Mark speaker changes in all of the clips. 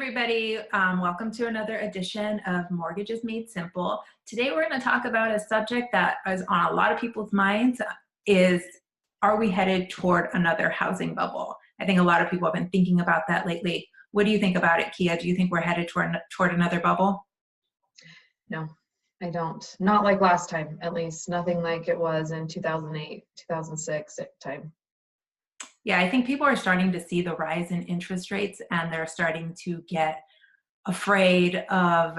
Speaker 1: everybody. Welcome to another edition of Mortgages Made Simple. Today we're going to talk about a subject that is on a lot of people's minds is, are we headed toward another housing bubble? I think a lot of people have been thinking about that lately. What do you think about it, Kia? Do you think we're headed toward another bubble?
Speaker 2: No, I don't. Not like last time, at least. Nothing like it was in 2008, 2006 time.
Speaker 1: Yeah, I think people are starting to see the rise in interest rates, and they're starting to get afraid of,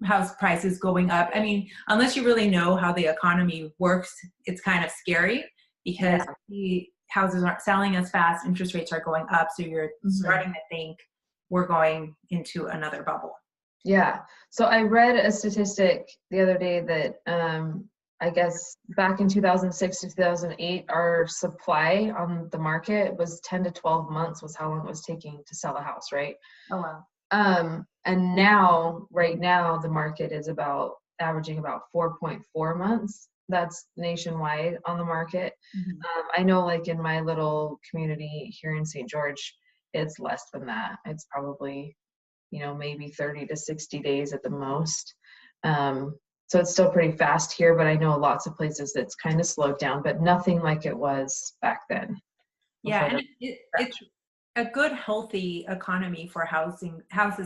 Speaker 1: house prices going up. I mean, unless you really know how the economy works, it's kind of scary because the houses aren't selling as fast, interest rates are going up. So you're starting to think we're going into another bubble.
Speaker 2: Yeah. So I read a statistic the other day that I guess back in 2006 to 2008, our supply on the market was 10 to 12 months was how long it was taking to sell a house, right?
Speaker 1: Oh, wow.
Speaker 2: And now, right now, the market is averaging about 4.4 months. That's nationwide on the market. I know like in my little community here in St. George, it's less than that. It's probably, maybe 30 to 60 days at the most. So it's still pretty fast here, but I know lots of places that's kind of slowed down, but nothing like it was back then.
Speaker 1: Yeah, and it's a good, healthy economy for houses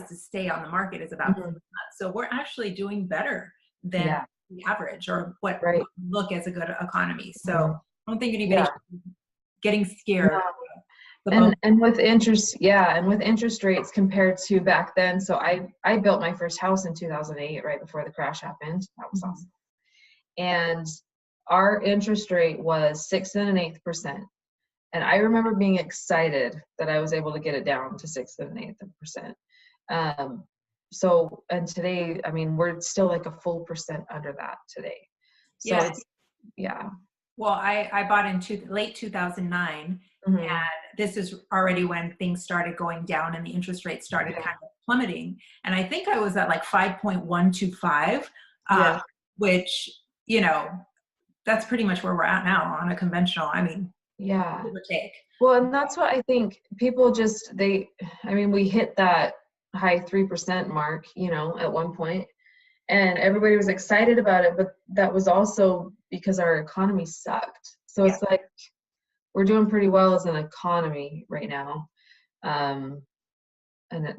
Speaker 1: to stay on the market is about 6 months. So we're actually doing better than the average, or what look as a good economy. So I don't think anybody should be getting scared.
Speaker 2: And with interest rates compared to back then. So I built my first house in 2008, right before the crash happened. That was awesome. And our interest rate was 6 1/8%. And I remember being excited that I was able to get it down to 6 1/8%. And today, I mean, we're still like a full percent under that today. So
Speaker 1: Well, I bought in late 2009, and this is already when things started going down and the interest rate started kind of plummeting. And I think I was at like 5.125, which, that's pretty much where we're at now on a conventional, give or take.
Speaker 2: Well, and that's what I think people we hit that high 3% mark, at one point, and everybody was excited about it, but that was also because our economy sucked. So it's like we're doing pretty well as an economy right now. And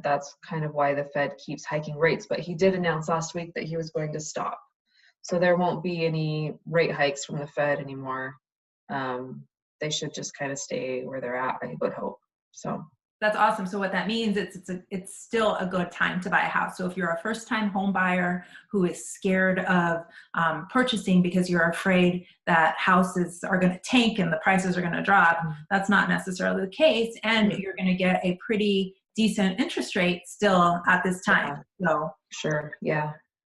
Speaker 2: that's kind of why the Fed keeps hiking rates. But he did announce last week that he was going to stop. So there won't be any rate hikes from the Fed anymore. They should just kind of stay where they're at, I would hope. So
Speaker 1: that's awesome. So what that means, it's still a good time to buy a house. So if you're a first-time home buyer who is scared of purchasing because you're afraid that houses are going to tank and the prices are going to drop, that's not necessarily the case. And you're going to get a pretty decent interest rate still at this time. So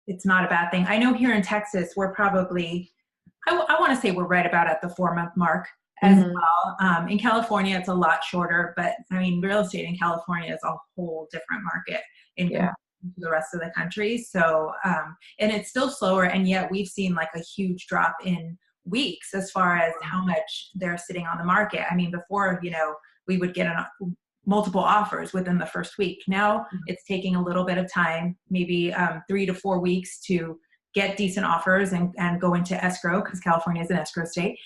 Speaker 1: it's not a bad thing. I know here in Texas, we're probably, I want to say we're right about at the 4-month mark as well. In California, it's a lot shorter, but real estate in California is a whole different market in the rest of the country. So, and it's still slower, and yet we've seen like a huge drop in weeks as far as how much they're sitting on the market. Before, we would get multiple offers within the first week. Now it's taking a little bit of time, maybe 3 to 4 weeks to get decent offers and go into escrow, because California is an escrow state.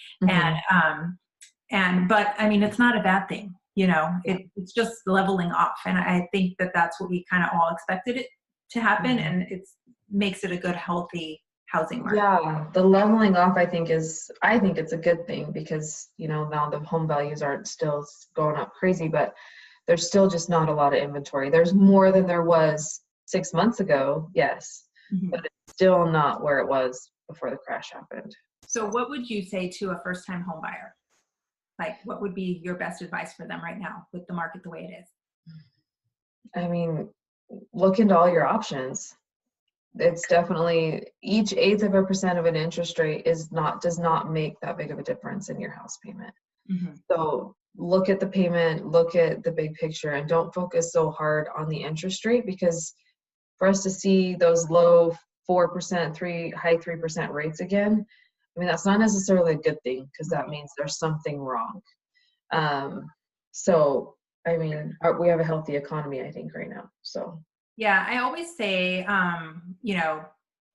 Speaker 1: But it's not a bad thing. It's just leveling off. And I think that that's what we kind of all expected it to happen. And it makes it a good, healthy housing market.
Speaker 2: Yeah. The leveling off, I think it's a good thing because, now the home values aren't still going up crazy, but there's still just not a lot of inventory. There's more than there was 6 months ago. Yes. But it's still not where it was before the crash happened.
Speaker 1: So what would you say to a first-time home buyer? Like, what would be your best advice for them right now with the market the way it is?
Speaker 2: Look into all your options. It's definitely each 1/8% of an interest rate does not make that big of a difference in your house payment. So look at the payment, look at the big picture, and don't focus so hard on the interest rate, because for us to see those low 4%, high 3% rates again, that's not necessarily a good thing, because that means there's something wrong. So I mean, we have a healthy economy, I think, right now. So
Speaker 1: Yeah, I always say, you know,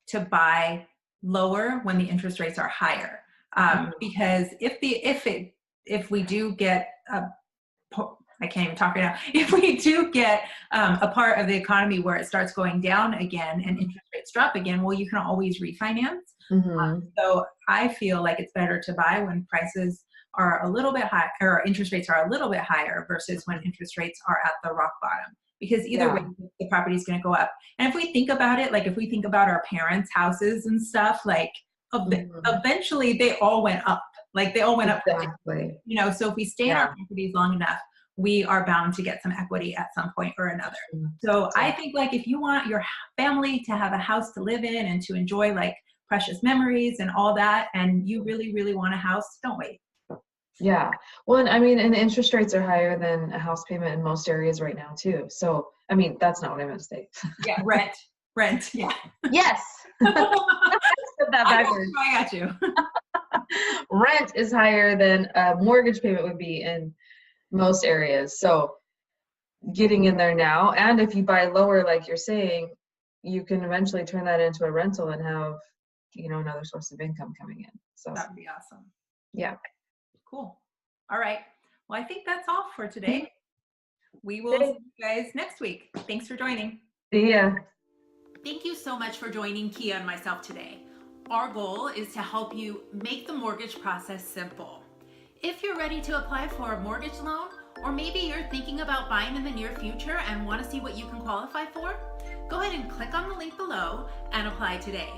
Speaker 1: to buy lower when the interest rates are higher,
Speaker 2: mhm,
Speaker 1: because if we do get I can't even talk right now. If we do get a part of the economy where it starts going down again and interest rates drop again, well, you can always refinance.
Speaker 2: mhm,
Speaker 1: So I feel like it's better to buy when prices are a little bit high or interest rates are a little bit higher versus when interest rates are at the rock bottom. Because either way,
Speaker 2: yeah,
Speaker 1: the property is going to go up. And if we think about it, like if we think about our parents' houses and stuff, like
Speaker 2: mhm,
Speaker 1: eventually they all went up. Like they all went up,
Speaker 2: exactly.
Speaker 1: so if we stay in our
Speaker 2: Yeah.
Speaker 1: properties long enough, we are bound to get some equity at some point or another.
Speaker 2: Mhm,
Speaker 1: So I
Speaker 2: yeah.
Speaker 1: think like if you want your family to have a house to live in and to enjoy like precious memories and all that, and you really, really want a house, don't wait.
Speaker 2: Yeah. Well, and I mean, and interest rates are higher than a house payment in most areas right now too. So, I mean, that's not what I meant to say.
Speaker 1: Yeah, rent. Yeah.
Speaker 2: Yes.
Speaker 1: I
Speaker 2: Said that
Speaker 1: got
Speaker 2: backwards.
Speaker 1: you. I got you.
Speaker 2: Rent is higher than a mortgage payment would be in most areas. So, getting in there now, and if you buy lower, like you're saying, you can eventually turn that into a rental and have, another source of income coming in. So,
Speaker 1: That would be awesome.
Speaker 2: yeah.
Speaker 1: Cool. All right. Well, I think that's all for today. We will see
Speaker 2: Okay.
Speaker 1: you guys next week. Thanks for joining.
Speaker 2: See ya.
Speaker 1: Thank you so much for joining Kia and myself today. Our goal is to help you make the mortgage process simple. If you're ready to apply for a mortgage loan, or maybe you're thinking about buying in the near future and want to see what you can qualify for, go ahead and click on the link below and apply today.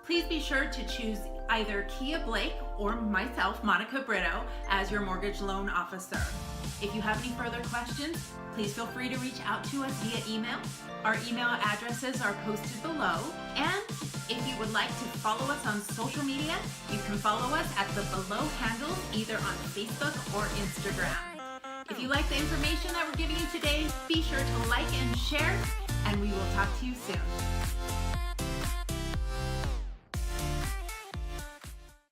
Speaker 1: Please be sure to choose either Kia Blake or myself, Monica Brito, as your mortgage loan officer. If you have any further questions, please feel free to reach out to us via email. Our email addresses are posted below. And if you would like to follow us on social media, you can follow us at the below handles either on Facebook or Instagram. If you like the information that we're giving you today, be sure to like and share, and we will talk to you soon.